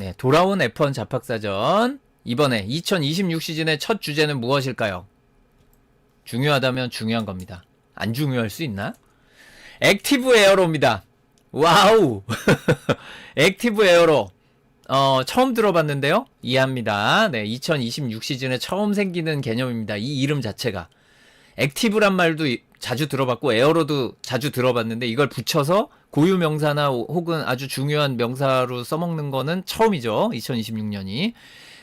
네, 돌아온 F1 잡학사전. 이번에 2026 시즌의 첫 주제는 무엇일까요? 중요하다면 중요한 겁니다. 안 중요할 수 있나? 액티브 에어로입니다. 와우! 액티브 에어로. 처음 들어봤는데요? 이해합니다. 네, 2026 시즌에 처음 생기는 개념입니다. 이 이름 자체가. 액티브란 말도 자주 들어봤고, 에어로도 자주 들어봤는데, 이걸 붙여서 고유 명사나 혹은 아주 중요한 명사로 써먹는 거는 처음이죠. 2026년이.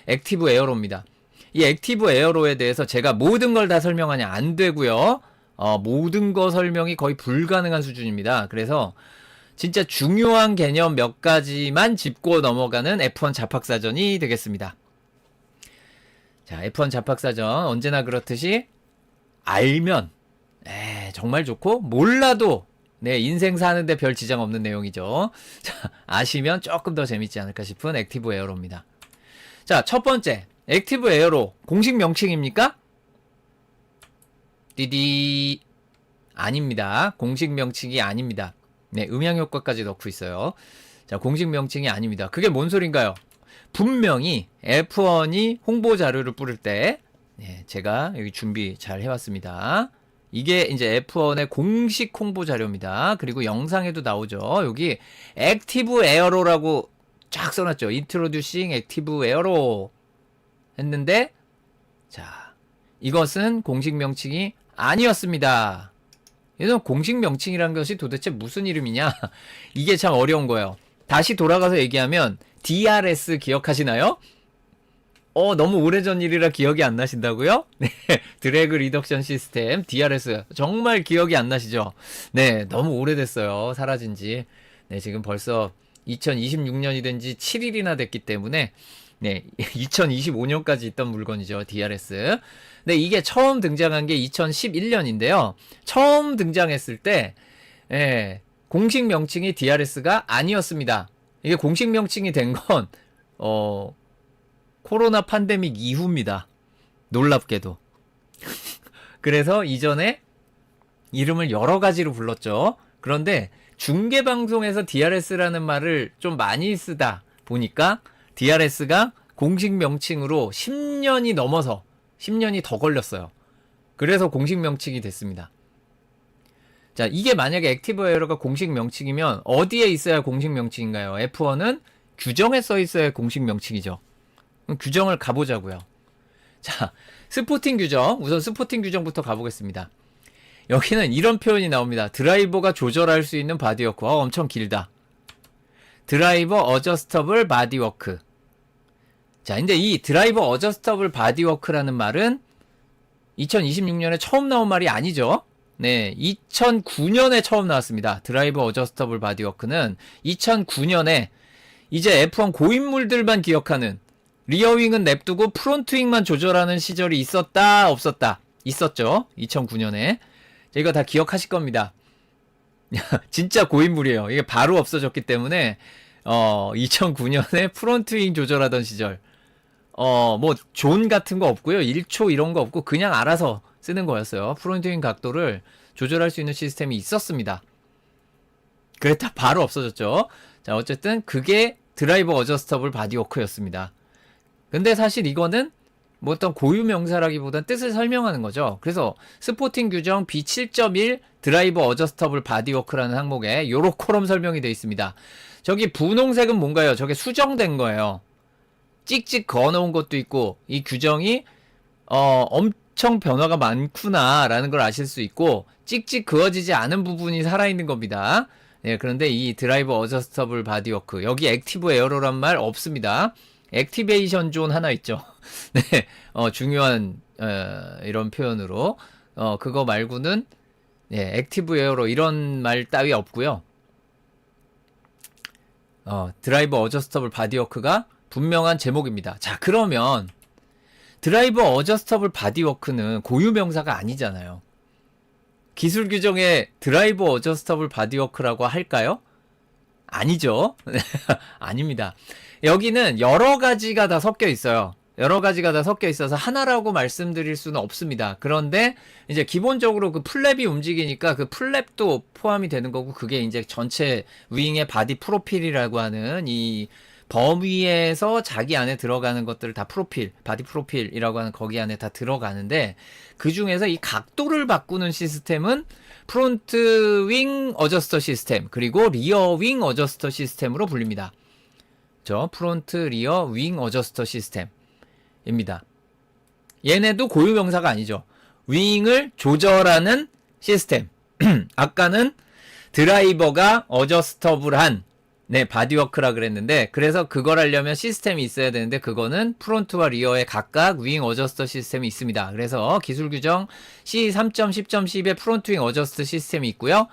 액티브 에어로입니다. 이 액티브 에어로에 대해서 제가 모든 걸 다 설명하냐? 안 되고요. 모든 거 설명이 거의 불가능한 수준입니다. 그래서 진짜 중요한 개념 몇 가지만 짚고 넘어가는 F1 잡학사전이 되겠습니다. 자, F1 잡학사전 언제나 그렇듯이 알면 정말 좋고 몰라도 네, 인생 사는데 별 지장 없는 내용이죠. 자, 아시면 조금 더 재밌지 않을까 싶은 액티브 에어로입니다. 자, 첫 번째 액티브 에어로 공식 명칭입니까? 띠디 아닙니다. 공식 명칭이 아닙니다. 네, 음향 효과까지 넣고 있어요. 자, 공식 명칭이 아닙니다. 그게 뭔 소린가요? 분명히 F1이 홍보 자료를 뿌릴 때 네, 제가 여기 준비 잘 해왔습니다. 이게 이제 F1의 공식 홍보 자료입니다. 그리고 영상에도 나오죠. 여기 액티브 에어로라고 쫙 써놨죠. Introducing 액티브 에어로 했는데 자, 이것은 공식 명칭이 아니었습니다. 이건 공식 명칭이라는 것이 도대체 무슨 이름이냐? 이게 참 어려운 거예요. 다시 돌아가서 얘기하면 DRS 기억하시나요? 너무 오래전 일이라 기억이 안 나신다고요? 네, 드래그 리덕션 시스템 DRS 정말 기억이 안 나시죠? 네, 너무 오래됐어요. 사라진 지. 네, 지금 벌써 2026년이 된 지 7일이나 됐기 때문에 네, 2025년까지 있던 물건이죠. DRS. 네, 이게 처음 등장한 게 2011년인데요. 처음 등장했을 때 공식 명칭이 DRS가 아니었습니다. 이게 공식 명칭이 된 건 코로나 팬데믹 이후입니다. 놀랍게도. 그래서 이전에 이름을 여러 가지로 불렀죠. 그런데 중계방송에서 DRS라는 말을 좀 많이 쓰다 보니까 DRS가 공식 명칭으로 10년이 넘어서 10년이 더 걸렸어요. 그래서 공식 명칭이 됐습니다. 자, 이게 만약에 액티브 에어로가 공식 명칭이면 어디에 있어야 공식 명칭인가요? F1은 규정에 써 있어야 공식 명칭이죠. 그럼 규정을 가보자고요. 자, 스포팅 규정. 우선 스포팅 규정부터 가보겠습니다. 여기는 이런 표현이 나옵니다. 드라이버가 조절할 수 있는 바디워크. 엄청 길다. 드라이버 어저스터블 바디워크. 자, 근데 이 드라이버 어저스터블 바디워크라는 말은 2026년에 처음 나온 말이 아니죠. 네, 2009년에 처음 나왔습니다. 드라이버 어저스터블 바디워크는 2009년에 이제 F1 고인물들만 기억하는 리어윙은 냅두고 프론트윙만 조절하는 시절이 있었다, 없었다? 있었죠. 2009년에. 이거 다 기억하실 겁니다. 진짜 고인물이에요. 이게 바로 없어졌기 때문에 2009년에 프론트윙 조절하던 시절 뭐 존 같은 거 없고요. 1초 이런 거 없고 그냥 알아서 쓰는 거였어요. 프론트윙 각도를 조절할 수 있는 시스템이 있었습니다. 그랬다 바로 없어졌죠. 자, 어쨌든 그게 드라이버 어저스터블 바디워크였습니다. 근데 사실 이거는 뭐 어떤 고유 명사라기보단 뜻을 설명하는 거죠. 그래서 스포팅 규정 B7.1 드라이버 어저스터블 바디워크라는 항목에 요렇게럼 설명이 되어 있습니다. 저기 분홍색은 뭔가요? 저게 수정된 거예요. 찍찍 그어놓은 것도 있고 이 규정이 엄청 변화가 많구나 라는 걸 아실 수 있고 찍찍 그어지지 않은 부분이 살아있는 겁니다. 네, 그런데 이 드라이버 어저스터블 바디워크 여기 액티브 에어로란 말 없습니다. 액티베이션 존 하나 있죠. 네, 중요한 이런 표현으로 그거 말고는 네, 액티브 에어로 이런 말 따위 없고요. 드라이버 어저스터블 바디워크가 분명한 제목입니다. 자, 그러면 드라이버 어저스터블 바디워크는 고유 명사가 아니잖아요. 기술 규정에 드라이버 어저스터블 바디워크라고 할까요? 아니죠. 아닙니다. 여기는 여러 가지가 다 섞여 있어요. 여러 가지가 다 섞여 있어서 하나라고 말씀드릴 수는 없습니다. 그런데 이제 기본적으로 그 플랩이 움직이니까 그 플랩도 포함이 되는 거고 그게 이제 전체 윙의 바디 프로필이라고 하는 이 범위에서 자기 안에 들어가는 것들을 다 프로필, 바디 프로필이라고 하는 거기 안에 다 들어가는데 그 중에서 이 각도를 바꾸는 시스템은 프론트 윙 어저스터 시스템 그리고 리어 윙 어저스터 시스템으로 불립니다. 프론트 리어 윙 어저스터 시스템입니다. 얘네도 고유명사가 아니죠. 윙을 조절하는 시스템. 아까는 드라이버가 어저스터블한 바디워크라 그랬는데 그래서 그걸 하려면 시스템이 있어야 되는데 그거는 프론트와 리어에 각각 윙 어저스터 시스템이 있습니다. 그래서 기술 규정 C3.10.10에 프론트 윙 어저스터 시스템이 있고요.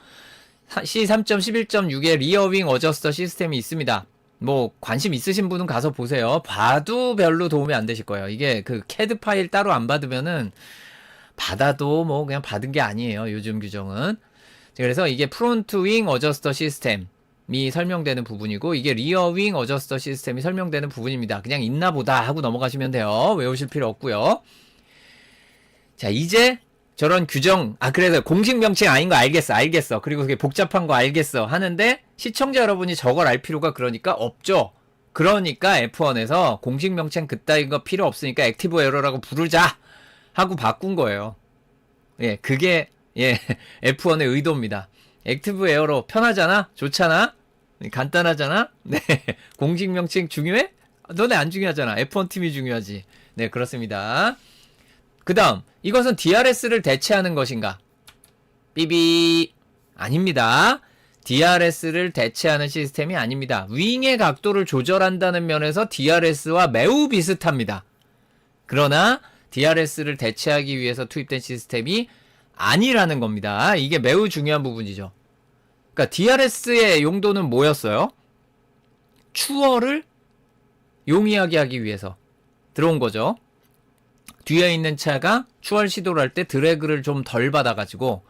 C3.11.6에 리어 윙 어저스터 시스템이 있습니다. 뭐 관심 있으신 분은 가서 보세요. 봐도 별로 도움이 안 되실 거예요. 이게 그 CAD 파일 따로 안 받으면은 받아도 뭐 그냥 받은 게 아니에요. 요즘 규정은. 그래서 이게 프론트 윙 어저스터 시스템이 설명되는 부분이고 이게 리어 윙 어저스터 시스템이 설명되는 부분입니다. 그냥 있나 보다 하고 넘어가시면 돼요. 외우실 필요 없고요. 자, 이제 저런 규정, 그래서 공식 명칭 아닌 거 알겠어. 그리고 그게 복잡한 거 알겠어. 하는데 시청자 여러분이 저걸 알 필요가 그러니까 없죠. 그러니까 F1에서 공식 명칭 그따윈 거 필요 없으니까 액티브 에러라고 부르자 하고 바꾼 거예요. 예, 그게 F1의 의도입니다. 액티브 에어로 편하잖아? 좋잖아? 간단하잖아? 네. 공식 명칭 중요해? 너네 안 중요하잖아. F1 팀이 중요하지. 네, 그렇습니다. 그 다음, 이것은 DRS를 대체하는 것인가? 삐비. 아닙니다. DRS를 대체하는 시스템이 아닙니다. 윙의 각도를 조절한다는 면에서 DRS와 매우 비슷합니다. 그러나 DRS를 대체하기 위해서 투입된 시스템이 아니라는 겁니다. 이게 매우 중요한 부분이죠. 그러니까 DRS의 용도는 뭐였어요? 추월을 용이하게 하기 위해서 들어온 거죠. 뒤에 있는 차가 추월 시도를 할 때 드래그를 좀 덜 받아가지고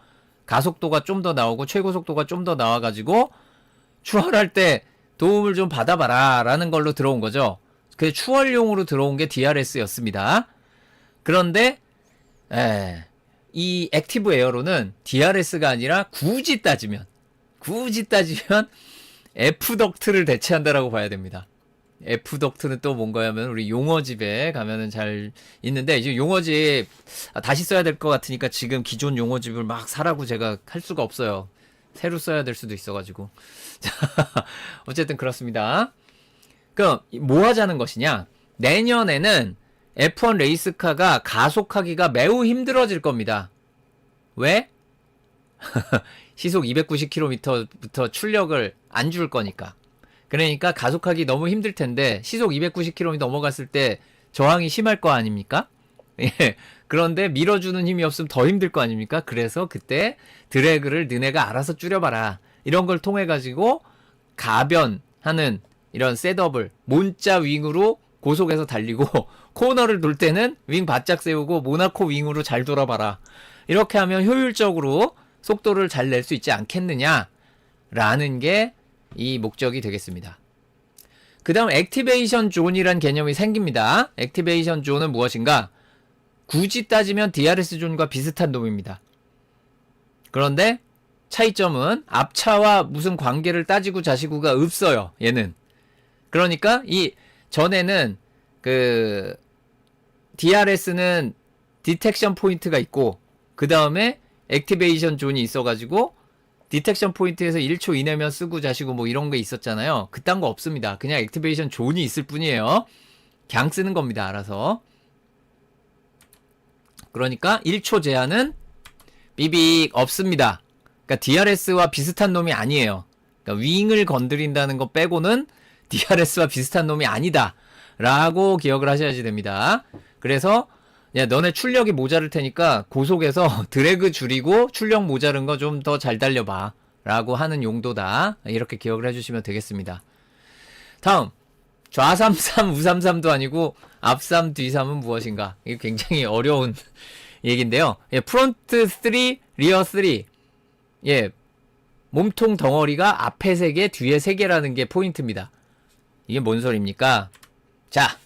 가속도가 좀 더 나오고 최고 속도가 좀 더 나와가지고 추월할 때 도움을 좀 받아봐라 라는 걸로 들어온 거죠. 그 추월용으로 들어온 게 DRS였습니다. 그런데 이 액티브 에어로는 DRS가 아니라 굳이 따지면 F 덕트를 대체한다라고 봐야 됩니다. F 덕트는 또 뭔가 하면 우리 용어집에 가면은 잘 있는데 이제 용어집 다시 써야 될 것 같으니까 지금 기존 용어집을 막 사라고 제가 할 수가 없어요. 새로 써야 될 수도 있어가지고. 자, 어쨌든 그렇습니다. 그럼 뭐 하자는 것이냐? 내년에는 F1 레이스카가 가속하기가 매우 힘들어질 겁니다. 왜? 시속 290km부터 출력을 안 줄 거니까. 그러니까 가속하기 너무 힘들 텐데 시속 290km 넘어갔을 때 저항이 심할 거 아닙니까? 예. 그런데 밀어주는 힘이 없으면 더 힘들 거 아닙니까? 그래서 그때 드래그를 너네가 알아서 줄여봐라. 이런 걸 통해 가지고 가변하는 이런 셋업을 몬자 윙으로 고속에서 달리고 코너를 돌 때는 윙 바짝 세우고 모나코 윙으로 잘 돌아봐라. 이렇게 하면 효율적으로 속도를 잘 낼 수 있지 않겠느냐 라는 게 이 목적이 되겠습니다. 그 다음 액티베이션 존이란 개념이 생깁니다. 액티베이션 존은 무엇인가? 굳이 따지면 DRS 존과 비슷한 놈입니다. 그런데 차이점은 앞차와 무슨 관계를 따지고 자시고가 없어요. 얘는. 그러니까 이 전에는 그 DRS는 디텍션 포인트가 있고 그 다음에 액티베이션 존이 있어가지고 디텍션 포인트에서 1초 이내면 쓰고 자시고 뭐 이런 게 있었잖아요. 그딴 거 없습니다. 그냥 액티베이션 존이 있을 뿐이에요. 그냥 쓰는 겁니다. 알아서. 그러니까 1초 제한은 삐빅 없습니다. 그러니까 DRS와 비슷한 놈이 아니에요. 그러니까 윙을 건드린다는 거 빼고는 DRS와 비슷한 놈이 아니다. 라고 기억을 하셔야지 됩니다. 그래서 야, 너네 출력이 모자랄 테니까 고속에서 드래그 줄이고 출력 모자른 거 좀 더 잘 달려봐 라고 하는 용도다. 이렇게 기억을 해주시면 되겠습니다. 다음 좌삼삼 우삼삼도 아니고 앞삼 뒤삼은 무엇인가? 이게 굉장히 어려운 얘기인데요. 예, 프론트 3 리어 3 예, 몸통 덩어리가 앞에 3개 뒤에 3개라는 게 포인트입니다. 이게 뭔 소리입니까? 자,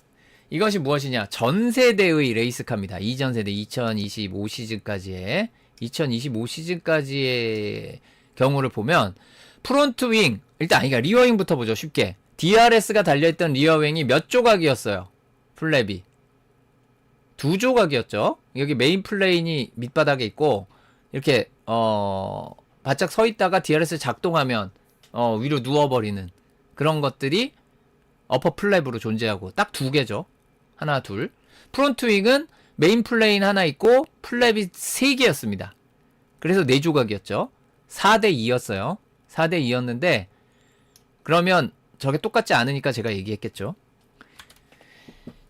이것이 무엇이냐? 전 세대의 레이스카입니다. 이전 세대 2025 시즌까지의 2025 시즌까지의 경우를 보면 프론트 윙 일단 리어 윙부터 보죠. 쉽게 DRS가 달려있던 리어윙이 몇 조각이었어요? 플랩이 2조각이었죠. 여기 메인 플레인이 밑바닥에 있고 이렇게 바짝 서 있다가 DRS 작동하면 위로 누워버리는 그런 것들이 어퍼 플랩으로 존재하고 딱 2개죠. 하나 둘. 프론트 윙은 메인 플레인 하나 있고 플랩이 3개였습니다. 그래서 4조각이었죠. 4대2였어요. 4대2였는데 그러면 저게 똑같지 않으니까 제가 얘기했겠죠.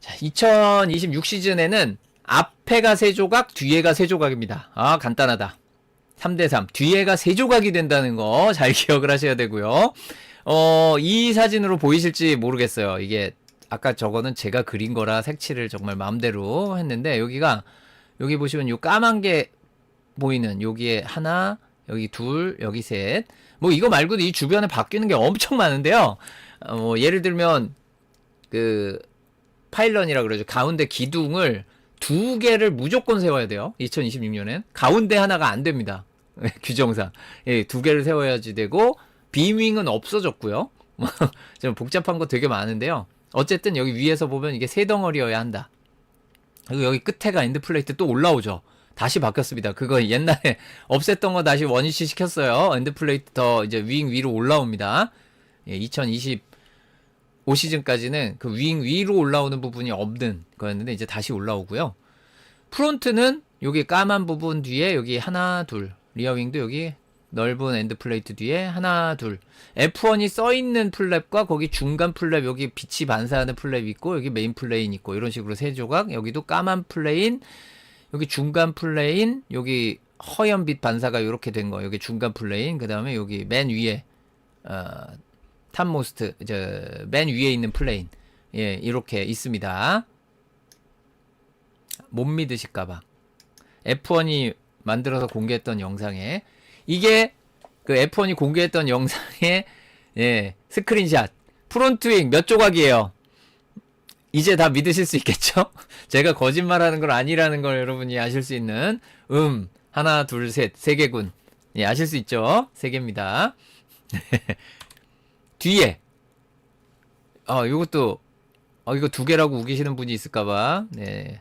자, 2026 시즌에는 앞에가 3조각, 뒤에가 3조각입니다. 아, 간단하다. 3대3. 뒤에가 3조각이 된다는 거 잘 기억을 하셔야 되고요. 이 사진으로 보이실지 모르겠어요. 이게 아까 저거는 제가 그린 거라 색칠을 정말 마음대로 했는데 여기 보시면 요 까만 게 보이는 여기에 하나, 여기 둘, 여기 셋. 뭐 이거 말고도 이 주변에 바뀌는 게 엄청 많은데요. 예를 들면 그 파일런이라 그러죠. 가운데 기둥을 2개를 무조건 세워야 돼요. 2026년엔 가운데 하나가 안 됩니다. 규정상 2개를 세워야지 되고 빔윙은 없어졌고요. 좀 복잡한 거 되게 많은데요. 어쨌든 여기 위에서 보면 이게 3덩어리여야 한다. 그리고 여기 끝에가 엔드플레이트 또 올라오죠. 다시 바뀌었습니다. 그거 옛날에 없앴던 거 다시 원위치 시켰어요. 엔드플레이트 더 이제 윙 위로 올라옵니다. 2025 시즌까지는 그 윙 위로 올라오는 부분이 없는 거였는데 이제 다시 올라오고요. 프론트는 여기 까만 부분 뒤에 여기 하나 둘, 리어윙도 여기 넓은 엔드플레이트 뒤에 하나 둘. F1이 써있는 플랩과 거기 중간 플랩 여기 빛이 반사하는 플랩 있고 여기 메인 플레인 있고 이런 식으로 3조각. 여기도 까만 플레인, 여기 중간 플레인, 여기 허연 빛 반사가 이렇게 된 거. 여기 중간 플레인, 그 다음에 여기 맨 위에 탑모스트 맨 위에 있는 플레인. 예, 이렇게 있습니다. 못 믿으실까봐 F1이 만들어서 공개했던 영상에 이게 그 F1이 공개했던 영상의 스크린샷. 프론트윙 몇 조각이에요? 이제 다 믿으실 수 있겠죠? 제가 거짓말하는 걸 아니라는 걸 여러분이 아실 수 있는 하나 둘 셋 3개군. 예, 아실 수 있죠? 3개입니다. 뒤에 요것도 이거 2개라고 우기시는 분이 있을까봐. 네,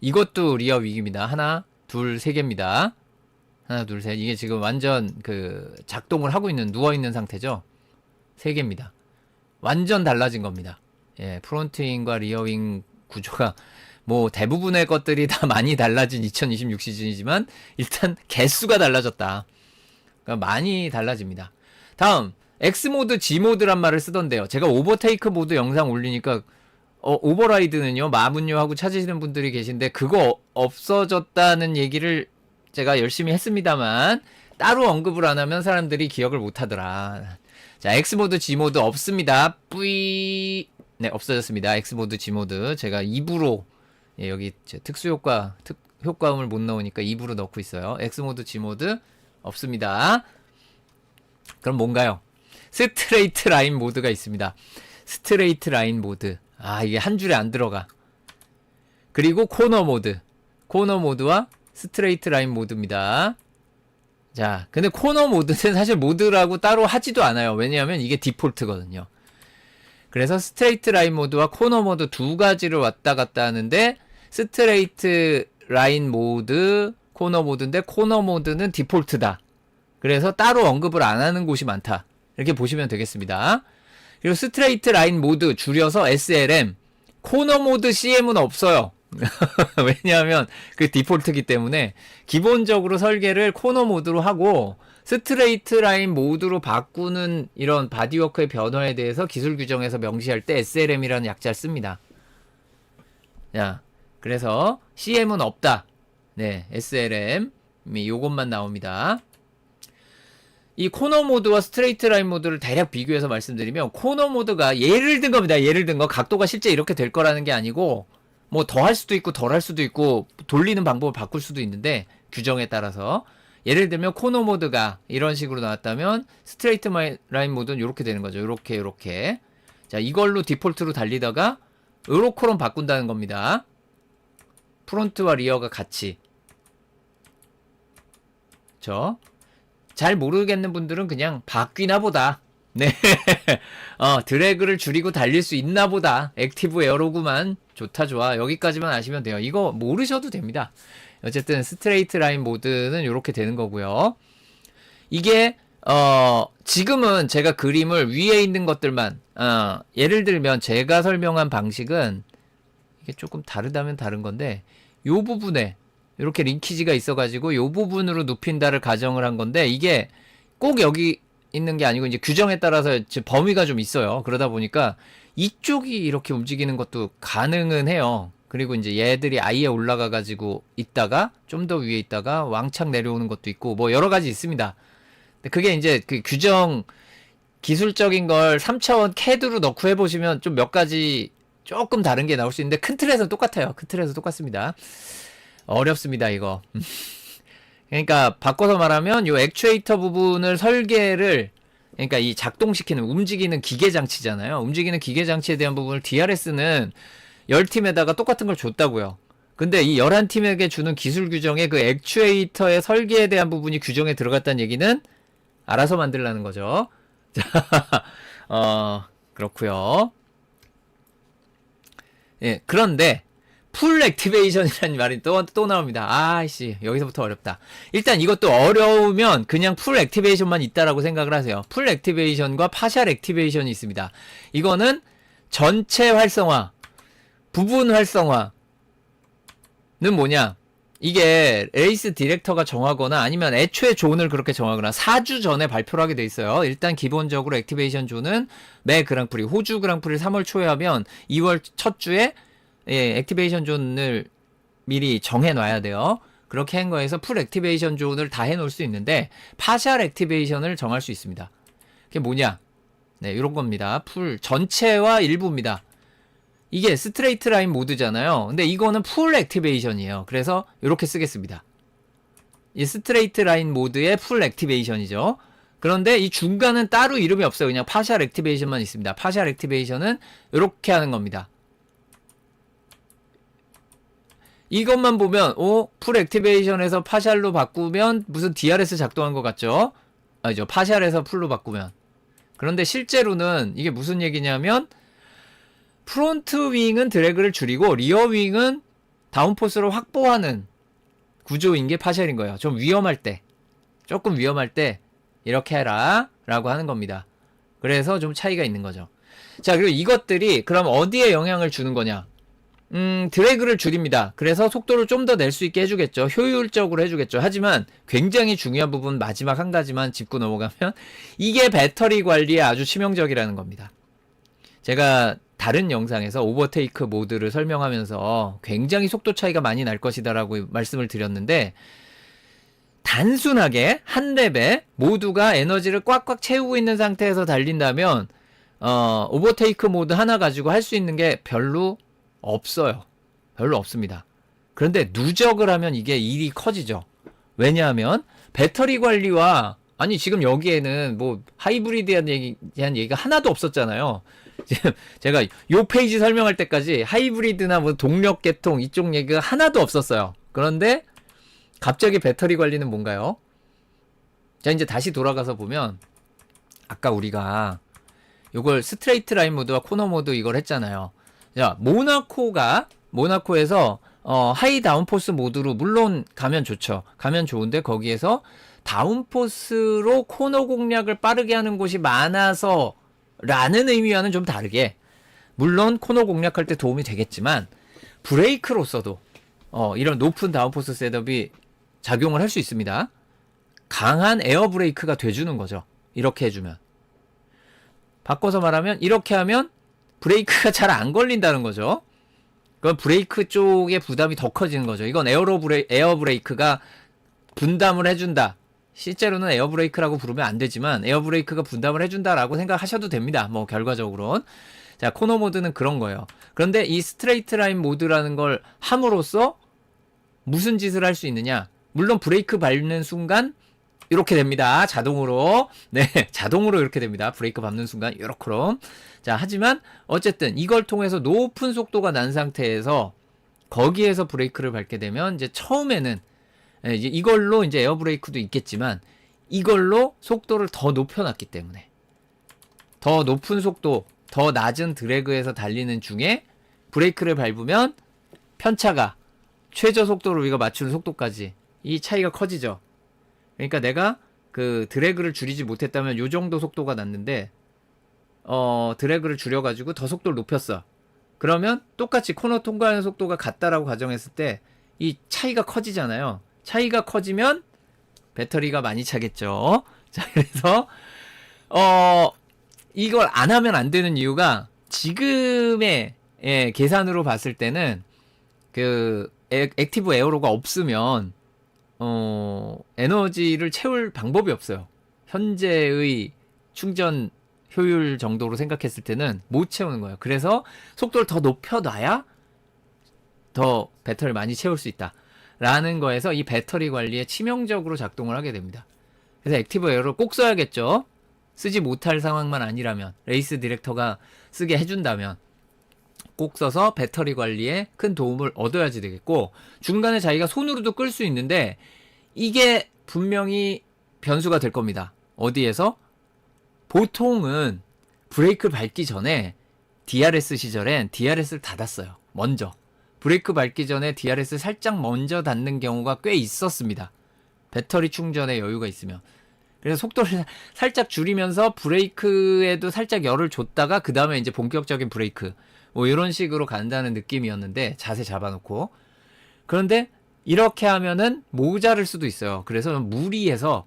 이것도 리어 윙입니다. 하나 둘 3개입니다. 하나 둘 셋. 이게 지금 완전 그 작동을 하고 있는 누워있는 상태죠. 3개입니다. 완전 달라진 겁니다. 예, 프론트윙과 리어윙 구조가 뭐 대부분의 것들이 다 많이 달라진 2026 시즌이지만 일단 개수가 달라졌다. 그러니까 많이 달라집니다. 다음 X모드, G모드란 말을 쓰던데요. 제가 오버테이크 모드 영상 올리니까 오버라이드는요 마문요 하고 찾으시는 분들이 계신데 그거 없어졌다는 얘기를 제가 열심히 했습니다만 따로 언급을 안 하면 사람들이 기억을 못 하더라. 자, X모드, G모드 없습니다. 뿌이. 네, 없어졌습니다. X모드, G모드. 제가 입으로 여기 효과음을 못 넣으니까 입으로 넣고 있어요. X모드, G모드 없습니다. 그럼 뭔가요? 스트레이트 라인 모드가 있습니다. 스트레이트 라인 모드. 이게 한 줄에 안 들어가. 그리고 코너 모드. 코너 모드와 스트레이트 라인 모드입니다. 자, 근데 코너 모드는 사실 모드라고 따로 하지도 않아요. 왜냐하면 이게 디폴트거든요. 그래서 스트레이트 라인 모드와 코너 모드 2가지를 왔다 갔다 하는데 스트레이트 라인 모드, 코너 모드인데 코너 모드는 디폴트다. 그래서 따로 언급을 안 하는 곳이 많다. 이렇게 보시면 되겠습니다. 그리고 스트레이트 라인 모드 줄여서 SLM, 코너 모드 CM은 없어요. 왜냐하면 그 디폴트기 때문에 기본적으로 설계를 코너 모드로 하고 스트레이트 라인 모드로 바꾸는 이런 바디워크의 변화에 대해서 기술 규정에서 명시할 때 SLM이라는 약자를 씁니다. 자, 그래서 CM은 없다. 네, SLM이 요것만 나옵니다. 이 코너 모드와 스트레이트 라인 모드를 대략 비교해서 말씀드리면 코너 모드가 예를 든 겁니다. 예를 든 거 각도가 실제 이렇게 될 거라는 게 아니고 뭐 더 할 수도 있고 덜 할 수도 있고 돌리는 방법을 바꿀 수도 있는데 규정에 따라서 예를 들면 코너 모드가 이런 식으로 나왔다면 스트레이트 라인 모드는 이렇게 되는 거죠. 이렇게 자, 이걸로 디폴트로 달리다가 요렇게로 바꾼다는 겁니다. 프론트와 리어가 같이. 잘 모르겠는 분들은 그냥 바뀌나 보다. 네. 드래그를 줄이고 달릴 수 있나 보다. 액티브 에어로구만. 좋다, 좋아. 여기까지만 아시면 돼요. 이거 모르셔도 됩니다. 어쨌든 스트레이트 라인 모드는 이렇게 되는 거고요. 이게 지금은 제가 그림을 위에 있는 것들만 예를 들면 제가 설명한 방식은 이게 조금 다르다면 다른 건데 요 부분에 이렇게 링키지가 있어가지고 요 부분으로 눕힌다를 가정을 한 건데 이게 꼭 여기 있는 게 아니고 이제 규정에 따라서 범위가 좀 있어요. 그러다 보니까 이쪽이 이렇게 움직이는 것도 가능은 해요. 그리고 이제 얘들이 아예 올라가 가지고 있다가 좀 더 위에 있다가 왕창 내려오는 것도 있고 뭐 여러 가지 있습니다. 근데 그게 이제 그 규정 기술적인 걸 3차원 CAD로 넣고 해보시면 좀 몇 가지 조금 다른 게 나올 수 있는데 큰 틀에서 똑같아요. 큰 틀에서 똑같습니다. 어렵습니다, 이거. 그러니까 바꿔서 말하면 요 액추에이터 부분을 설계를 그러니까 이 작동시키는 움직이는 기계 장치잖아요. 움직이는 기계 장치에 대한 부분을 DRS는 10팀에다가 똑같은 걸 줬다고요. 근데 이 11팀에게 주는 기술 규정에 그 액추에이터의 설계에 대한 부분이 규정에 들어갔다는 얘기는 알아서 만들라는 거죠. 자, 그렇고요. 예, 그런데 풀 액티베이션이라는 말이 또 나옵니다. 아이씨, 여기서부터 어렵다. 일단 이것도 어려우면 그냥 풀 액티베이션만 있다라고 생각을 하세요. 풀 액티베이션과 파샬 액티베이션이 있습니다. 이거는 전체 활성화, 부분 활성화는 뭐냐? 이게 레이스 디렉터가 정하거나 아니면 애초에 존을 그렇게 정하거나 4주 전에 발표를 하게 돼 있어요. 일단 기본적으로 액티베이션 존은 매 그랑프리, 호주 그랑프리 3월 초에 하면 2월 첫 주에 액티베이션 존을 미리 정해놔야 돼요. 그렇게 한 거에서 풀 액티베이션 존을 다 해놓을 수 있는데 파샬 액티베이션을 정할 수 있습니다. 그게 뭐냐? 네, 이런 겁니다. 풀 전체와 일부입니다. 이게 스트레이트 라인 모드잖아요. 근데 이거는 풀 액티베이션이에요. 그래서 이렇게 쓰겠습니다. 이 스트레이트 라인 모드의 풀 액티베이션이죠. 그런데 이 중간은 따로 이름이 없어요. 그냥 파샬 액티베이션만 있습니다. 파샬 액티베이션은 이렇게 하는 겁니다. 이것만 보면 풀 액티베이션에서 파샬로 바꾸면 무슨 DRS 작동한 것 같죠? 아니죠. 파샬에서 풀로 바꾸면. 그런데 실제로는 이게 무슨 얘기냐면 프론트 윙은 드래그를 줄이고 리어 윙은 다운포스를 확보하는 구조인 게 파샬인 거예요. 좀 위험할 때, 조금 위험할 때 이렇게 해라 라고 하는 겁니다. 그래서 좀 차이가 있는 거죠. 자, 그리고 이것들이 그럼 어디에 영향을 주는 거냐? 드래그를 줄입니다. 그래서 속도를 좀 더 낼 수 있게 해주겠죠. 효율적으로 해주겠죠. 하지만 굉장히 중요한 부분 마지막 한 가지만 짚고 넘어가면 이게 배터리 관리에 아주 치명적이라는 겁니다. 제가 다른 영상에서 오버테이크 모드를 설명하면서 굉장히 속도 차이가 많이 날 것이다 라고 말씀을 드렸는데 단순하게 한 랩에 모두가 에너지를 꽉꽉 채우고 있는 상태에서 달린다면 오버테이크 모드 하나 가지고 할 수 있는 게 별로 없어요. 별로 없습니다. 그런데 누적을 하면 이게 일이 커지죠. 왜냐하면 배터리 관리와 아니 지금 여기에는 뭐 하이브리드에 대한 얘기가 하나도 없었잖아요. 지금 제가 요 페이지 설명할 때까지 하이브리드나 뭐 동력 계통 이쪽 얘기가 하나도 없었어요. 그런데 갑자기 배터리 관리는 뭔가요? 자, 이제 다시 돌아가서 보면 아까 우리가 요걸 스트레이트 라인 모드와 코너 모드 이걸 했잖아요. 자, 모나코에서 하이 다운포스 모드로 물론 가면 좋죠. 가면 좋은데 거기에서 다운포스로 코너 공략을 빠르게 하는 곳이 많아서 라는 의미와는 좀 다르게 물론 코너 공략할 때 도움이 되겠지만 브레이크로서도 이런 높은 다운포스 셋업이 작용을 할 수 있습니다. 강한 에어 브레이크가 돼주는 거죠. 이렇게 해주면. 바꿔서 말하면 이렇게 하면 브레이크가 잘 안 걸린다는 거죠. 그건 브레이크 쪽의 부담이 더 커지는 거죠. 이건 에어 브레이크가 분담을 해준다. 실제로는 에어 브레이크라고 부르면 안 되지만 에어 브레이크가 분담을 해준다라고 생각하셔도 됩니다. 뭐 결과적으로는. 자, 코너 모드는 그런 거예요. 그런데 이 스트레이트 라인 모드라는 걸 함으로써 무슨 짓을 할 수 있느냐? 물론 브레이크 밟는 순간 이렇게 됩니다. 자동으로. 네, 자동으로 이렇게 됩니다. 브레이크 밟는 순간 이렇게. 자, 하지만 어쨌든 이걸 통해서 높은 속도가 난 상태에서 거기에서 브레이크를 밟게 되면 이제 처음에는 이제 이걸로 이제 에어 브레이크도 있겠지만 이걸로 속도를 더 높여놨기 때문에 더 높은 속도, 더 낮은 드래그에서 달리는 중에 브레이크를 밟으면 편차가 최저 속도를 우리가 맞추는 속도까지 이 차이가 커지죠. 그러니까 내가 그 드래그를 줄이지 못했다면 요 정도 속도가 났는데 드래그를 줄여가지고 더 속도를 높였어. 그러면 똑같이 코너 통과하는 속도가 같다라고 가정했을 때 이 차이가 커지잖아요. 차이가 커지면 배터리가 많이 차겠죠. 자, 그래서 이걸 안 하면 안 되는 이유가 지금의 계산으로 봤을 때는 그 액티브 에어로가 없으면 에너지를 채울 방법이 없어요. 현재의 충전 효율 정도로 생각했을 때는 못 채우는 거예요. 그래서 속도를 더 높여놔야 더 배터리를 많이 채울 수 있다 라는 거에서 이 배터리 관리에 치명적으로 작동을 하게 됩니다. 그래서 액티브 에어로 꼭 써야겠죠. 쓰지 못할 상황만 아니라면, 레이스 디렉터가 쓰게 해준다면 꼭 써서 배터리 관리에 큰 도움을 얻어야지 되겠고, 중간에 자기가 손으로도 끌 수 있는데 이게 분명히 변수가 될 겁니다. 어디에서? 보통은 브레이크 밟기 전에 DRS 시절엔 DRS를 닫았어요. 먼저 브레이크 밟기 전에 DRS 살짝 먼저 닫는 경우가 꽤 있었습니다. 배터리 충전에 여유가 있으면. 그래서 속도를 살짝 줄이면서 브레이크에도 살짝 열을 줬다가 그 다음에 이제 본격적인 브레이크 뭐 이런 식으로 간다는 느낌이었는데, 자세 잡아놓고. 그런데 이렇게 하면은 모자랄 수도 있어요. 그래서 무리해서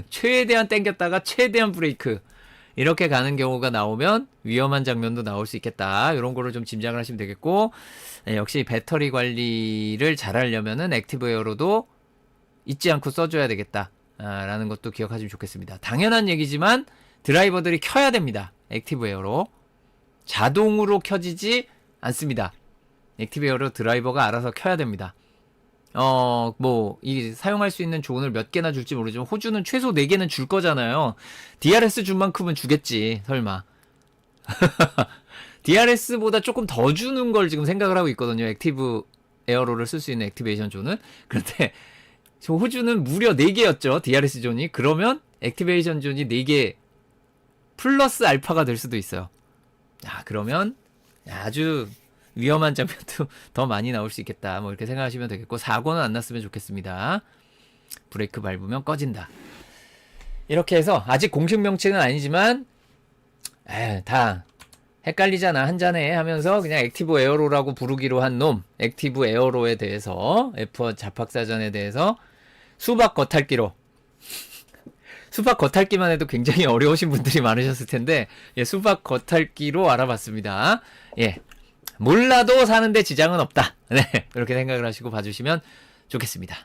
최대한 당겼다가 최대한 브레이크 이렇게 가는 경우가 나오면 위험한 장면도 나올 수 있겠다. 이런 거를 좀 짐작을 하시면 되겠고, 역시 배터리 관리를 잘 하려면은 액티브 에어로도 잊지 않고 써줘야 되겠다 라는 것도 기억하시면 좋겠습니다. 당연한 얘기지만 드라이버들이 켜야 됩니다. 액티브 에어로 자동으로 켜지지 않습니다. 액티브 에어로 드라이버가 알아서 켜야 됩니다. 이 사용할 수 있는 존을 몇 개나 줄지 모르지만 호주는 최소 4개는 줄 거잖아요. DRS 준 만큼은 주겠지, 설마. DRS보다 조금 더 주는 걸 지금 생각을 하고 있거든요. 액티브 에어로를 쓸 수 있는 액티베이션 존은. 그런데 호주는 무려 4개였죠. DRS 존이. 그러면 액티베이션 존이 4개 플러스 알파가 될 수도 있어요. 그러면 아주 위험한 장면도 더 많이 나올 수 있겠다. 뭐 이렇게 생각하시면 되겠고, 사고는 안 났으면 좋겠습니다. 브레이크 밟으면 꺼진다. 이렇게 해서 아직 공식 명칭은 아니지만 다 헷갈리잖아 한잔해 하면서 그냥 액티브 에어로라고 부르기로 한 놈, 액티브 에어로에 대해서 F1 잡학사전에 대해서 수박 겉핥기로 수박 겉핥기만 해도 굉장히 어려우신 분들이 많으셨을 텐데, 수박 겉핥기로 알아봤습니다. 몰라도 사는데 지장은 없다. 네, 이렇게 생각을 하시고 봐주시면 좋겠습니다.